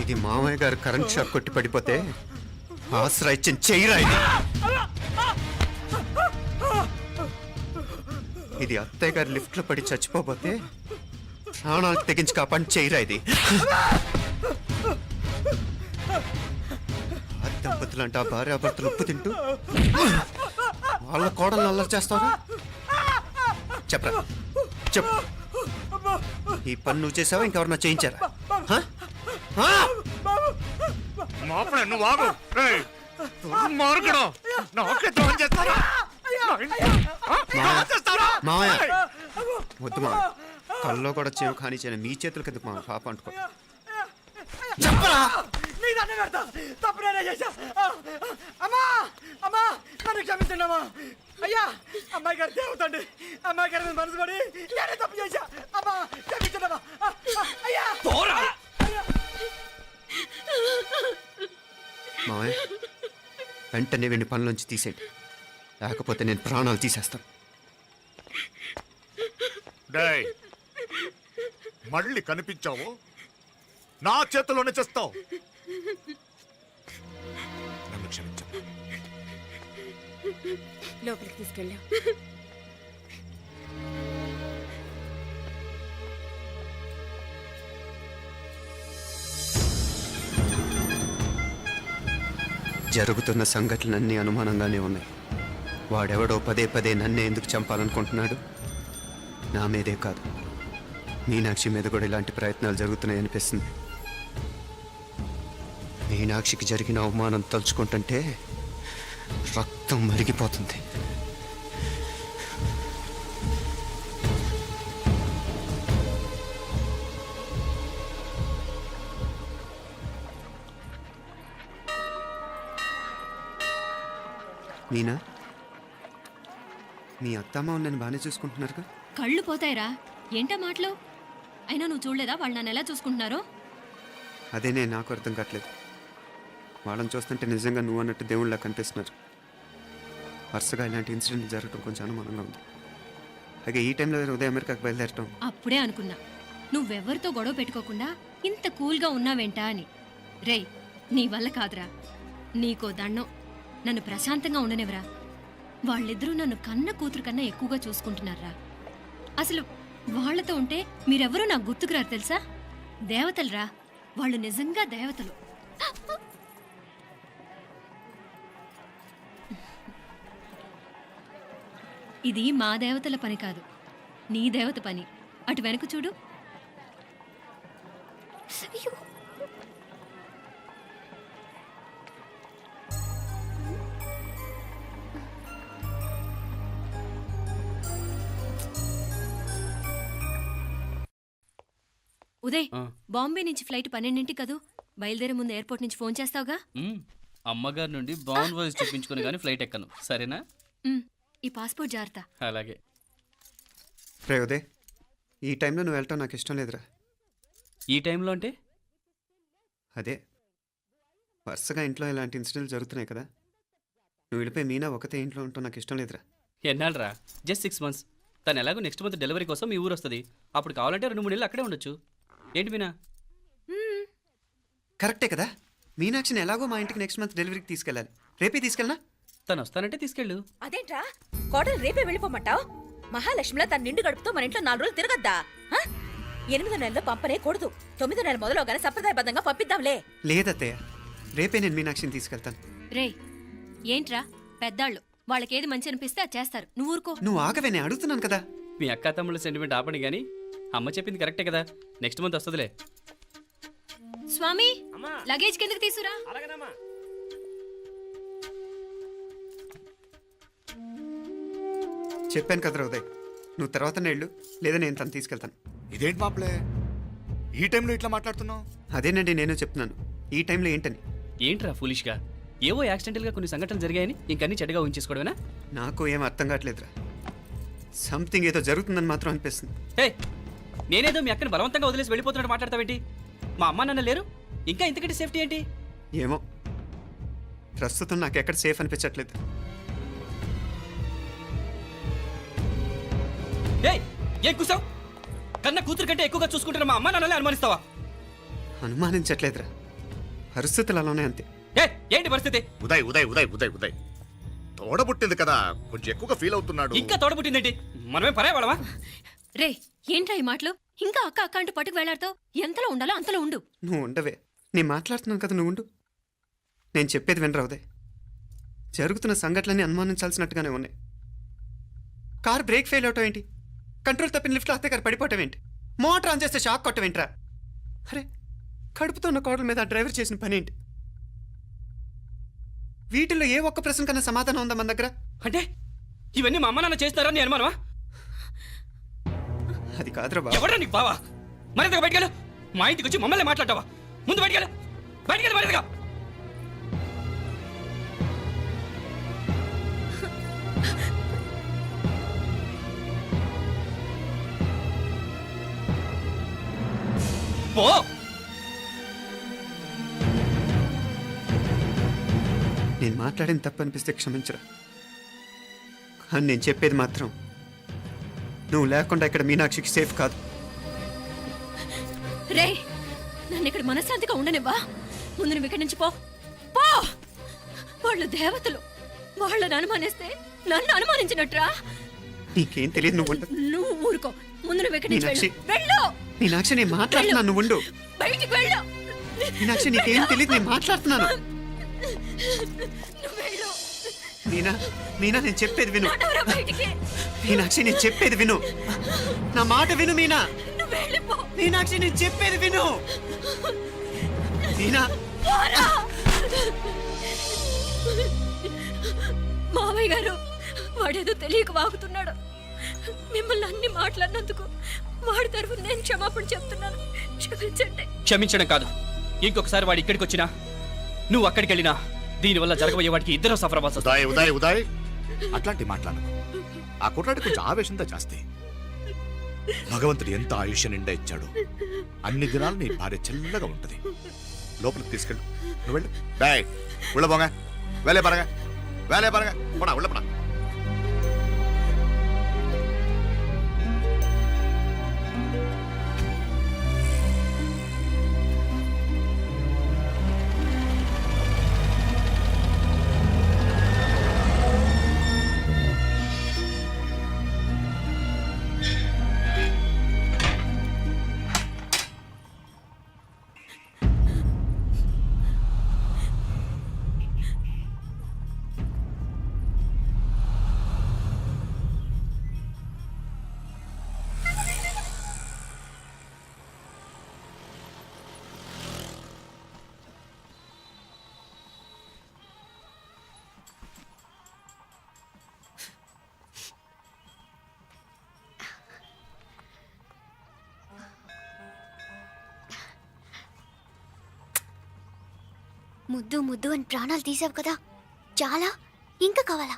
Speaker 1: ఇది మామయ్య గారు కరెంట్ షాక్ కొట్టి పడిపోతే ఆసరా ఇచ్చిన చెయ్యిరా ఇది. ఇది అత్తయ్య గారు లిఫ్ట్ లో పడి చచ్చిపోతే ప్రాణాలు తెగించి కాపాడి చెయ్యిరా ఇది. ఆ దంపతులంటే ఆ భార్యాభర్తలు ఉప్పు తింటూ వాళ్ళ కోడలు అల్లరి చేస్తారా? చెప్పరా చెప్పు. ఈ పని నువ్వు చేసావా ఇంకెవరన్నా చేయించారా? హ? హ?
Speaker 3: మాపడే నువ్వు ఆగు రేయ్, దుర్మార్గుడు. నాకే ద్రోహం చేస్తారా?
Speaker 1: మావయ్య వద్దు మా కల్లో కూడా చేవు కానీ చేయను. మీ చేతులకి ఎందుకు మా పాప అంటుకో. చెప్పరా?
Speaker 2: నీ దండం పెడతా. తప్పు నేనే చేశా. అమ్మా అమ్మా నన్ను క్షమించండి అమ్మా. అయ్యా అమ్మాయి గారు దేవతండి. అమ్మాయి గారి మీద మనసు పడి నేనే తప్పు చేశా. అమ్మా క్షమించండి అమ్మా. అయ్యా
Speaker 1: మావయ్య వెంటనే వీడిని పనిలోంచి తీసేయండి, లేకపోతే నేను ప్రాణాలు తీసేస్తాను.
Speaker 3: డేయ్, మళ్ళీ కనిపించావు నా చేతిలోనే చేస్తావు. నన్ను క్షమించు.
Speaker 4: లోపలికి తీసుకెళ్ళాం.
Speaker 1: జరుగుతున్న సంఘటనలన్నీ అనుమానంగానే ఉన్నాయి. వాడెవడో పదే పదే నన్నే ఎందుకు చంపాలనుకుంటున్నాడు? నా మీదే కాదు, మీనాక్షి మీద కూడా ఇలాంటి ప్రయత్నాలు జరుగుతున్నాయి అనిపిస్తుంది. మీనాక్షికి జరిగిన అవమానం తలుచుకుంటుంటే రక్తం మరిగిపోతుంది. మీనా, మీ అత్తమ్మ నన్ను బాగానే చూసుకుంటున్నారుగా?
Speaker 5: కళ్ళు పోతాయిరా. ఏంటా మాటలు? అయినా నువ్వు చూడలేదా వాళ్ళు నన్ను ఎలా చూసుకుంటున్నారో?
Speaker 1: అదేనే నాకు అర్థం కావట్లేదు. వాళ్ళని చూస్తుంటే నిజంగా నువ్వు అన్నట్టు దేవుళ్ళ కనిపిస్తున్నారు. వరుసగా ఇలాంటి ఇన్సిడెంట్ జరగడం కొంచెం అనుమానంగా ఉంది. అలాగే ఈ టైంలో ఉదయం అమెరికాకు బయలుదేరటం.
Speaker 5: అప్పుడే అనుకున్నా నువ్వెవరితో గొడవ పెట్టుకోకుండా ఇంత కూల్గా ఉన్నావేంటా అని. రేయ్ నీ వల్ల కాదురా. నీకో దండం, నన్ను ప్రశాంతంగా ఉండనివరా. వాళ్ళిద్దరూ నన్ను కన్న కూతురు కన్నా ఎక్కువగా చూసుకుంటున్నారా. అసలు వాళ్లతో ఉంటే మీరెవరూ నాకు గుర్తుకురారు తెలుసా? దేవతలరా వాళ్ళు, నిజంగా దేవతలు. ఇది మా దేవతల పని కాదు, నీ దేవత పని. అటు వెనక చూడు.
Speaker 7: అయ్యో,
Speaker 5: ఉదయ్, బాంబే నుంచి ఫ్లైట్ 12 కదూ. బయలుదేరే ముందు ఎయిర్పోర్ట్ నుంచి ఫోన్ చేస్తావుగా?
Speaker 9: అమ్మగారి నుండి బాగుండ్ వాయిస్ చెప్పించుకుని కానీ ఫ్లైట్ ఎక్కను, సరేనా?
Speaker 5: ఈ పాస్పోర్ట్ జాగ్రత్త.
Speaker 9: అలాగే.
Speaker 1: రే ఉదయ్, ఈ టైంలో నువ్వు వెళ్ళటం నాకు ఇష్టం లేదురా.
Speaker 9: ఈ టైంలో అంటే?
Speaker 1: అదే వరుసగా ఇంట్లో ఇలాంటి ఇన్సిడెంట్లు జరుగుతున్నాయి కదా, నువ్వు వెళ్ళిపోయి మీనా ఒకతే ఇంట్లో ఉంటావు నాకు ఇష్టం లేదురా.
Speaker 9: ఎన్నాళ్ళరా? Just 6 months. తను ఎలాగో నెక్స్ట్ మంత్ డెలివరీ కోసం మీ ఊరు వస్తుంది. అప్పుడు కావాలంటే 2-3 నెలలు అక్కడే ఉండొచ్చు. ఏంటి మీనా?
Speaker 1: కరెక్టే కదా, మీనాక్షిని ఎలాగో మా ఇంటికి నెక్స్ట్ మంత్ డెలివరీకి తీసుకెళ్ళాలి. రేపే తీసుకెళ్ళనా?
Speaker 9: తను వస్తానంటే తీసుకెళ్ళు.
Speaker 4: అదేంట్రా కోడలు రేపే వెళ్ళిపోమంటావు? మహాలక్ష్మిలా తన నిండు గడుపుతో మన ఇంట్లో 4 రోజులు తిరగద్దా? 8వ నెలలో పంపనే కూడదు. 9వ నెల మొదలుగానే సంప్రదాయబద్ధంగా పంపిద్దాంలే.
Speaker 1: లేదత్తయ్య, రేపే నేను మీనాక్షిని తీసుకెళ్తాను.
Speaker 5: రే, ఏంట్రా పెద్దాళ్ళు, వాళ్ళకేది మంచి అనిపిస్తే అది చేస్తారు. నువ్వు ఊరుకో.
Speaker 1: నువ్వు ఆగవే, నేను అడుగుతున్నాను కదా.
Speaker 9: మీ అక్క తమ్ముళ్ళ సెంటిమెంట్ ఆపండి కానీ అమ్మ చెప్పింది కరెక్టే కదా, నెక్స్ట్ మంత్ వస్తుందిలే.
Speaker 5: స్వామి, లగేజ్ కిందకి తీసురా.
Speaker 6: అలాగేనమ్మా.
Speaker 1: చెప్పాను కదరా ఉదయ్, నువ్వు తర్వాత నేళ్ళు లేదా నేను తను తీసుకెళ్తాను.
Speaker 3: ఇదేంటి మాప్లే ఈ టైంలో ఇట్లా మాట్లాడుతున్నావు?
Speaker 1: అదేనండి నేను చెప్తున్నాను, ఈ టైంలో ఏంటని.
Speaker 9: ఏంట్రా ఫులిష్గా? ఏవో యాక్సిడెంటల్గా కొన్ని సంఘటనలు జరిగాయని ఇంకన్నీ చెడ్డగా ఊహించేసుకోవడమేనా?
Speaker 1: నాకు ఏం అర్థం కావట్లేదురా, సంథింగ్ ఏదో జరుగుతుందని మాత్రం అనిపిస్తుంది.
Speaker 9: హే, నేనేదో మీ అక్కని బలవంతంగా వదిలేసి వెళ్ళిపోతున్నట్టు మాట్లాడతావేంటి? మా అమ్మ నాన్న లేరు, ఇంకా ఇంతకంటే సేఫ్టీ ఏంటి?
Speaker 1: ఏమో, ప్రస్తుతం నాకు ఎక్కడ సేఫ్ అనిపించట్లేదు.
Speaker 9: ఏయ్, ఏం కూసావు? కన్న కూతురు కంటే ఎక్కువగా చూసుకుంటున్న మా అమ్మ నాన్నలే అనుమానిస్తావా?
Speaker 1: అనుమానించట్లేదురా, పరిస్థితులు అలానే అంతే.
Speaker 9: ఏ, ఏంటి పరిస్థితి?
Speaker 3: ఉదయ్ ఉదయ్ ఉదయ్ ఉదయ్ ఉదయ్ తోడబుట్టింది కదా, కొంచెం ఎక్కువగా ఫీల్ అవుతున్నాడు.
Speaker 9: ఇంకా తోడబుట్టిందేంటి? మనమేం పరాయవాడమా?
Speaker 5: రే, ఏంట్రా ఈ మాటలు? ఇంకా అక్క అక్క అంటూ పట్టుకు వెళ్లాడుతావు. ఎంతలో ఉండాలో అంతలో ఉండు.
Speaker 1: నువ్వు ఉండవే, నేను మాట్లాడుతున్నాను కదా, నువ్వు ఉండు. నేను చెప్పేది వినరా ఉదయ్, జరుగుతున్న సంఘటనలన్నీ అనుమానించాల్సినట్టుగానే ఉన్నాయి. కార్ బ్రేక్ ఫెయిల్ అవటం ఏంటి, కంట్రోల్ తప్పిన లిఫ్ట్లో అత్తే గారు పడిపోవటం ఏంటి, మోటార్ ఆన్ చేస్తే షాక్ కొట్టం ఏంట్రా? అరే, కడుపుతో ఉన్న కోడల మీద ఆ డ్రైవర్ చేసిన పని ఏంటి? వీటిల్లో ఏ ఒక్క ప్రశ్న కన్నా సమాధానం ఉందా మన దగ్గర?
Speaker 9: అంటే ఇవన్నీ మా అమ్మ నాన్న చేస్తారని నేను అనుమానమా?
Speaker 1: అది కాదురా బాబు.
Speaker 9: ఎవరా నీకు బావా? మరింతగా బయటకెళ్ళు. మా ఇంటికి వచ్చి మమ్మల్ని మాట్లాడతావా? ముందు బయటకెళ్ళు, బయటకెళ్ళు మరింతగా. పో.
Speaker 1: నేను మాట్లాడిన తప్పు అనిపిస్తే క్షమించరా, కానీ నేను చెప్పేది మాత్రం నువ్వు లేకుండా ఇక్కడ మీనాక్షికి సేఫ్ కాదు.
Speaker 5: రే, నన్ను ఇక్కడ మనశ్శాంతిగా ఉండనివ్వా. ముందు నువ్వు ఇక్కడి నుంచి పో. పో. వాళ్ళు దేవతలు, వాళ్ళని అనుమానిస్తే నన్ను అనుమానించినట్రా.
Speaker 1: నీకేం తెలియదు, నువ్వు ఉండు.
Speaker 5: నువ్వు ఊరుకో. ముందు నువ్వు ఇక్కడి నుంచి
Speaker 1: మీనాక్షి.
Speaker 5: వెళ్ళు.
Speaker 1: మీనాక్షి, నేను మాట్లాడుతున్నాను, నువ్వు ఉండు.
Speaker 5: బయటికి వెళ్ళు.
Speaker 1: మీనాక్షి, నీకేం తెలియదు, నేను మాట్లాడుతున్నాను.
Speaker 5: నువ్వు వెళ్ళు.
Speaker 1: మీనా, మీనా, నేను చెప్పేది విను.
Speaker 5: నడవరా బయటికి.
Speaker 1: మీనాక్షి, నేను చెప్పేది విను, నా మాట విను. మీనా,
Speaker 5: నువ్వు వెళ్ళిపో.
Speaker 1: మీనాక్షి, నేను చెప్పేది విను. మీనా,
Speaker 5: పోరా. మావయ్య గారు, వాడేదో తెలియక వాగుతున్నాడు. మిమ్మల్ని అన్ని మాట్లాడినందుకు వాడి తరఫున నేను క్షమాపణ చెప్తున్నాను. క్షమించండి.
Speaker 9: క్షమించడం కాదు, ఇంకొకసారి వాడు ఇక్కడికి వచ్చినా నువ్వు అక్కడికి వెళ్ళినా దీనివల్ల జరగబోయే వాడికి ఇద్దరు సఫర్ అవ్వాల్సి వస్తుంది.
Speaker 3: ఉదయ్ ఉదయ్ ఉదయ్ అట్లాంటి మాట్లాడు. ఆ కుట్రాడి కొంచెం ఆవేశంతో జాస్తి. భగవంతుడు ఎంత ఆయుష్య నిండా ఇచ్చాడు, అన్ని దినాలు నీ భార్య చల్లగా ఉంటది. లోపలికి తీసుకెళ్ళు, నువ్వు వెళ్ళు. డాయ్ ఉళ్ళ పోగా, వేలే పరగా, వేలే పరగా, పోడా ఉళ్ళ పడా.
Speaker 7: ముద్దు ముద్దు అని ప్రాణాలు తీసావు కదా, చాలా ఇంకా కావాలా?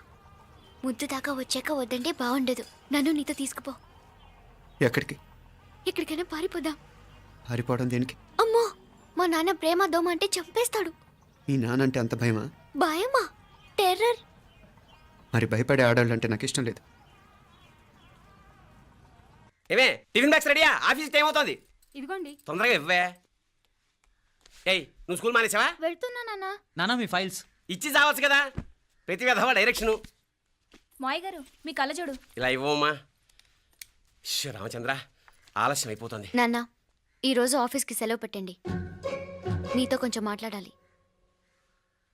Speaker 7: ముద్దు దాకా వచ్చాక వద్దంటే బాగుండదు. నన్ను నీతో తీసుకుపో.
Speaker 1: ఎక్కడికి?
Speaker 7: ఎక్కడికైనా పారిపోదాం.
Speaker 1: పారిపోవడం దేనికి?
Speaker 7: అమ్మో, మా నాన్న ప్రేమ దోమ అంటే చంపేస్తాడు.
Speaker 1: మీ నాన్న అంటే అంత భయమా?
Speaker 7: భయమా? టెర్రర్.
Speaker 1: మరి భయపడే ఆడాలంటే నాకు ఇష్టం లేదు.
Speaker 6: ఏమే టిఫిన్ బ్యాగ్స్ రెడీయా? ఆఫీస్ టైం అవుతుంది.
Speaker 4: ఇదిగోండి.
Speaker 6: తొందరగా ఇవ్వే. ఏయ్ నువ్వు స్కూల్ మానేసావా?
Speaker 7: వెళ్తున్నా నాన్న.
Speaker 9: నానా మీ ఫైల్స్
Speaker 6: ఇచ్చి చావచ్చు కదా. ప్రతి విధవా డైరెక్షను.
Speaker 4: మాయ్ గారు మీ కళ్ళజోడు.
Speaker 6: ఇలా ఇవ్వమ్మా. రామచంద్ర ఆలస్యం అయిపోతుంది.
Speaker 7: నాన్న, ఈరోజు ఆఫీస్కి సెలవు పెట్టండి. నీతో కొంచెం మాట్లాడాలి.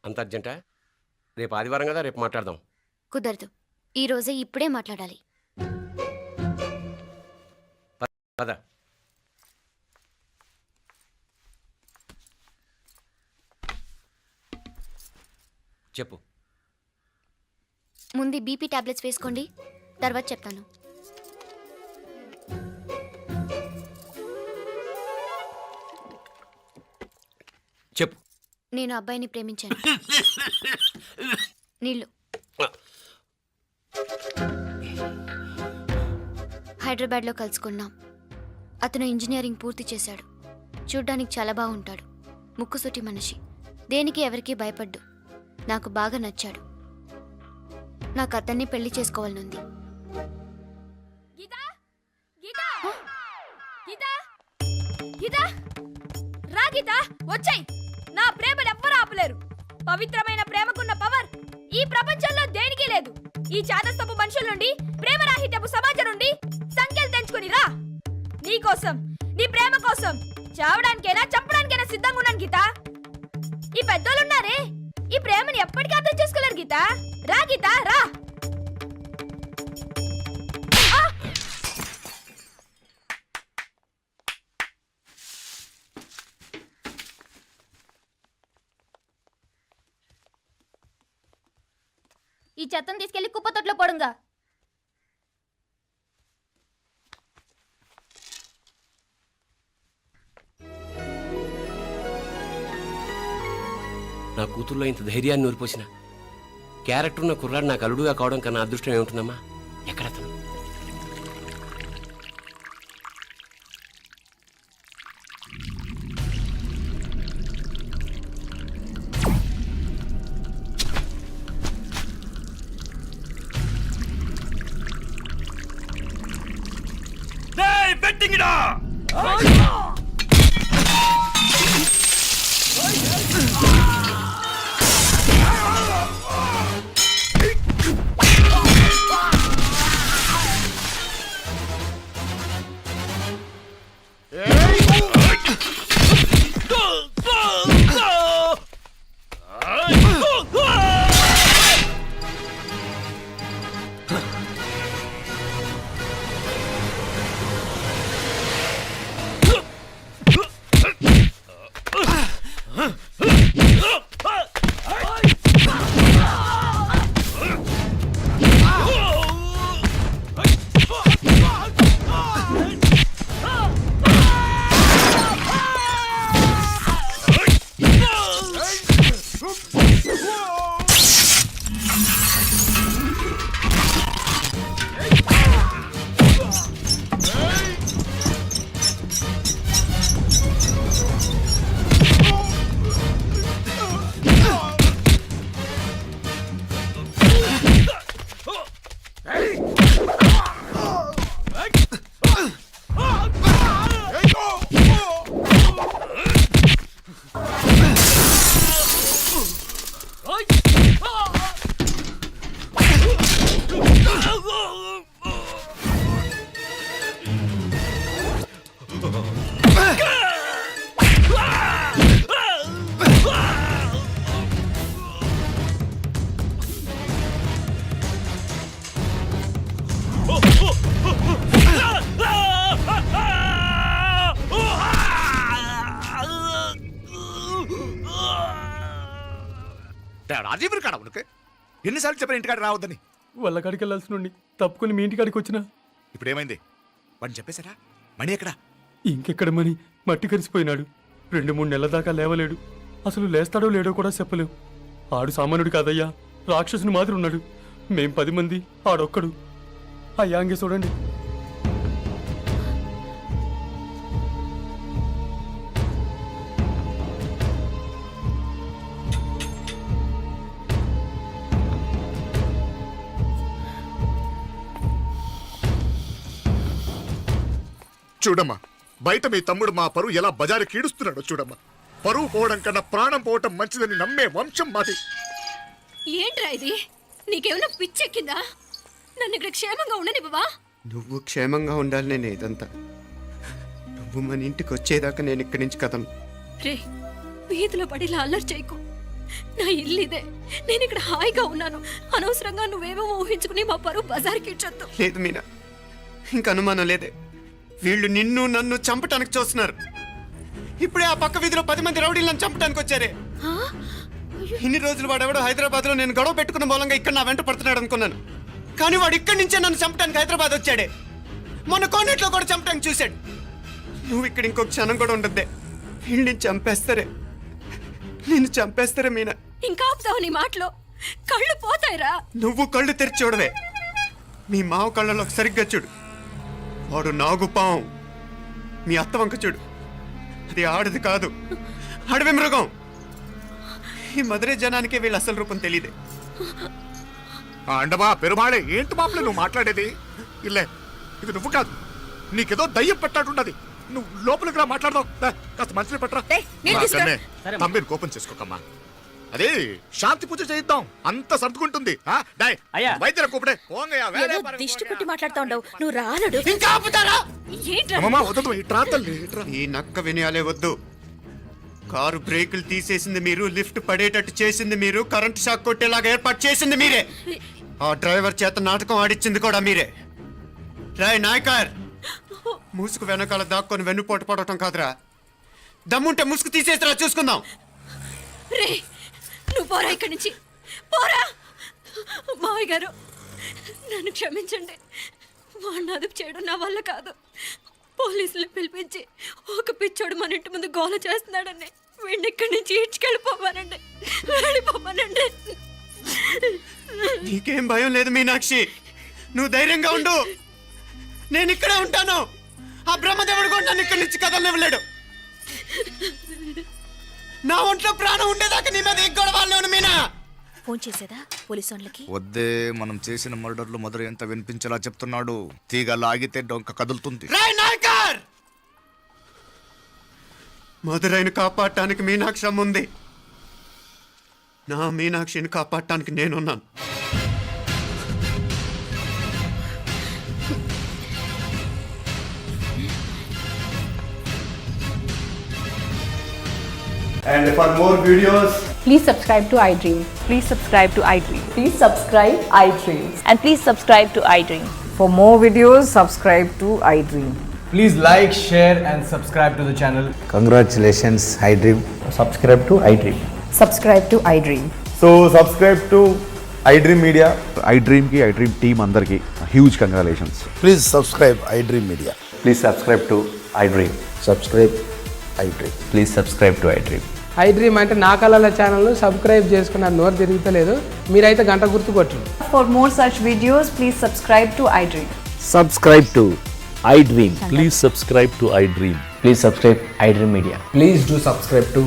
Speaker 6: అంత అర్జెంటా? రేపు ఆదివారం కదా, రేపు మాట్లాడదాం.
Speaker 7: కుదరదు, ఈరోజే ఇప్పుడే మాట్లాడాలి.
Speaker 6: పద. చెప్పు.
Speaker 7: ముందు బీపీ టాబ్లెట్స్ వేసుకోండి, తర్వాత చెప్తాను.
Speaker 6: చెప్పు.
Speaker 7: నేను అబ్బాయిని ప్రేమించాను. నీళ్ళు. హైదరాబాద్లో కలుసుకున్నాం. అతను ఇంజనీరింగ్ పూర్తి చేశాడు. చూడ్డానికి చాలా బాగుంటాడు. ముక్కుసూటి మనిషి. దేనికి ఎవరికీ భయపడ్డు. నాకు బాగా నచ్చాడు. నాకు అతన్ని పెళ్లి చేసుకోవాలనుంది.
Speaker 4: రా గీత, వచ్చాయి. నా ప్రేమను ఎవ్వరూ ఆపలేరు. పవిత్రమైన ప్రేమకున్న పవర్ ఈ ప్రపంచంలో దేనికి లేదు. ఈ చాదస్తపు మనుషుల నుండి, ప్రేమరాహిత్యపు సమాజం నుండి సంఖ్యలు తెంచుకుని రా. నీ కోసం, నీ ప్రేమ కోసం చావడానికైనా చంపడానికైనా సిద్ధంగా ఉన్నాను గీత. ఈ పెద్దోళ్ళున్నారే, ఈ ప్రేమని ఎప్పటికీ అర్థం చేసుకోలేరు గీత. రా గీత, రా. ఈ చెత్తను తీసుకెళ్లి కుప్పతొట్లో పోడుంగా.
Speaker 6: నా కూతుర్లో ఇంత ధైర్యాన్ని నూరిపోసిన క్యారెక్టర్ ఉన్న కుర్రాడు నాకు అల్లుడుగా కావడం కన్నా అదృష్టం ఏముంటుందమ్మా? ఎక్కడ అతను?
Speaker 3: రాజీవ్ కాడ ఉనకే ఎన్నిసార్లు చెప్పిన ఇంటికాడ రావద్దని.
Speaker 2: వాళ్ళ కాడికి వెళ్ళాల్సిన నుండి తప్పుకుని మీ ఇంటికాడికి వచ్చినా.
Speaker 3: ఇప్పుడు ఏమైంది? వాడిని చెప్పేశారా? మణి ఎక్కడా?
Speaker 2: ఇంకెక్కడ మని మట్టి కరిసిపోయినాడు. 2-3 నెలల దాకా లేవలేడు. అసలు లేస్తాడో లేడో కూడా చెప్పలేవు. ఆడు సామాన్యుడు కాదయ్యా, రాక్షసుని మాదిరి ఉన్నాడు. మేం 10 మంది, ఆడొక్కడు. అయ్యా అంగే చూడండి.
Speaker 3: చూడమ్మా, బయట మీ తమ్ముడు మా పరువు ఎలా బజారు కీడుస్తున్నాడో చూడమ్మా. పరువు పోవడం కన్నా ప్రాణం పోవటం మంచిదని నమ్మే వంశం మాది.
Speaker 5: ఏంట్రా ఇది? నీకేమైనా పిచ్చెక్కిందా? నన్ను ఇక్కడ క్షేమంగా ఉండనివ్వవా?
Speaker 1: నువ్వు క్షేమంగా ఉండాలి. నేను ఇదంతా నువ్వు మన ఇంటికి వచ్చేదాకా నేను ఇక్కడి నుంచి కదను.
Speaker 5: రే, వీధిలో పడి ఇలా అల్లరి చేయకు. నా ఇల్లు ఇదే, నేను ఇక్కడ హాయిగా ఉన్నాను. అనవసరంగా నువ్వేమో ఊహించుకుని మా పరువు బజార్కి ఇచ్చొద్దు.
Speaker 1: లేదు మీనా, ఇంక అనుమానం లేదే. వీళ్ళు నిన్ను నన్ను చంపటానికి చూస్తున్నారు. ఇప్పుడే ఆ పక్క వీధిలో 10 మంది రౌడీలను చంపడానికి వచ్చారే. ఇన్ని రోజులు వాడెవడో హైదరాబాద్లో నేను గొడవ పెట్టుకున్న మూలంగా ఇక్కడ నా వెంట పడుతున్నాడు అనుకున్నాను. కానీ వాడు ఇక్కడి నుంచే నన్ను చంపడానికి హైదరాబాద్ వచ్చాడే. మొన్న కోనేట్లో కూడా చంపడానికి చూశాడు. నువ్వు ఇక్కడ ఇంకొక క్షణం కూడా ఉండద్దే. వీళ్ళని చంపేస్తారే, నిన్ను చంపేస్తారే మీనా.
Speaker 5: ఇంకా ఆపుతావు నీ మాటలో? కళ్ళు పోతాయిరా.
Speaker 1: నువ్వు కళ్ళు తెరిచి చూడవే. మీ మావ కళ్ళలో సరిగ్గా చూడు. వాడు నాగుపాం. మీ అత్త వంక చూడు, అది ఆడది కాదు, అడవి మృగం. ఈ మధుரை జనానికే వీళ్ళ అసలు రూపం తెలియదే.
Speaker 3: అండమా పెరుమాళే, ఏంటి మాపలే నువ్వు మాట్లాడేది? ఇల్లే, ఇది నువ్వు కాదు, నీకేదో దయ్యం పట్టాడున్నది. నువ్వు లోపలికి రా, మాట్లాడదాం. కాస్త మంచిని పట్టరా. తమ్మిని కోపం చేసుకోకమ్మా. అదే శాంతి పూజ చేయిద్దాం, అంత సర్దుకుంటుంది.
Speaker 6: అయ్యా.
Speaker 3: వైద్యుల కూపడే పోంగయ్యా, వేరే పరం
Speaker 4: దిష్టి పెట్టి మాట్లాడుతా ఉండవు. నువ్వు రానడు.
Speaker 1: ఇంకా ఆపుతారా?
Speaker 5: ఏంట్రా?
Speaker 3: అమ్మమ్మ, వద్దు, ఇట్రా తల్లి, ఇట్రా.
Speaker 1: ఈ నక్క వినయాలే వద్దు. కారు బ్రేకులు తీసేసింది మీరు, లిఫ్ట్ పడేటట్టు చేసింది మీరు, కరెంట్ షాక్ కొట్టేలాగా ఏర్పాటు చేసింది మీరే. ఆ డ్రైవర్ చేత నాటకం ఆడిచ్చింది కూడా మీరే. రాయ్ నాయకర్, ముసుగు వెనకాల దాక్కొని వెన్నుపోటు పడటం కాదురా. దమ్ముంటే ముసుగు తీసేసిరా, చూసుకుందాం.
Speaker 5: రే, నువ్వు పోరా ఇక్కడి నుంచి, పోరా. మావయ్య గారు, నన్ను క్షమించండి. వాడిని అదుపు చేయడం నా వల్ల కాదు. పోలీసులు పిలిపించి ఒక పిచ్చోడు మన ఇంటి ముందు గోల చేస్తున్నాడని వీడిని ఇక్కడి నుంచి ఈడ్చుకెళ్ళిపోవానండి, వెళ్ళిపోవానండి.
Speaker 1: నీకేం భయం లేదు మీనాక్షి, నువ్వు ధైర్యంగా ఉండు. నేను ఇక్కడే ఉంటాను. ఆ బ్రహ్మదేవుడు కూడా నన్ను ఇక్కడి నుంచి కదలనివ్వలేడు. నా ఒంట్లో ప్రాణం ఉండేదాకా నీ మీద గొడవలు మీనా.
Speaker 4: ఫోన్ చేసేదా పోలీసు వాళ్ళకి?
Speaker 3: వద్దే, మనం చేసిన మర్డర్లు మధుర ఎంత వినిపించేలా చెప్తున్నాడు. తీగ లాగితే డొంక కదులుతుంది.
Speaker 1: రాయ్ నాయకర్, మధురైని కాపాడటానికి మీనాక్షి అమ్మ ఉంది. నా మీనాక్షిని కాపాడటానికి నేనున్నాను.
Speaker 10: And for more videos,
Speaker 11: please subscribe to iDream.
Speaker 4: Please subscribe to iDream.
Speaker 11: Please subscribe iDream.
Speaker 4: And please subscribe to iDream.
Speaker 11: For more videos, subscribe to iDream.
Speaker 10: please like, share and subscribe to the channel.
Speaker 12: Congratulations, iDream.
Speaker 10: Subscribe to iDream.
Speaker 11: Subscribe to iDream.
Speaker 10: So subscribe to iDream Media.
Speaker 12: iDream ki iDream team andarki huge congratulations.
Speaker 3: Please subscribe iDream media.
Speaker 12: Please subscribe to iDream.
Speaker 3: Subscribe iDream.
Speaker 12: Please subscribe to iDream.
Speaker 11: iDream అంటే నా కళల channel subscribe చేసుకున్న నోరు తిరుగుతలేదు. మీరైతే గంట గుర్తు కొట్టండి.
Speaker 13: For more such videos, please subscribe to iDream.
Speaker 12: Subscribe to iDream.
Speaker 14: Please subscribe to iDream.
Speaker 12: Please subscribe iDream Media.
Speaker 10: Please do subscribe to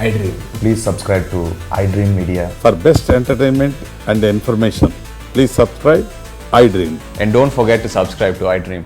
Speaker 10: iDream.
Speaker 12: Please subscribe to iDream Media.
Speaker 14: For best entertainment and information, please subscribe iDream.
Speaker 12: And don't forget to subscribe to iDream.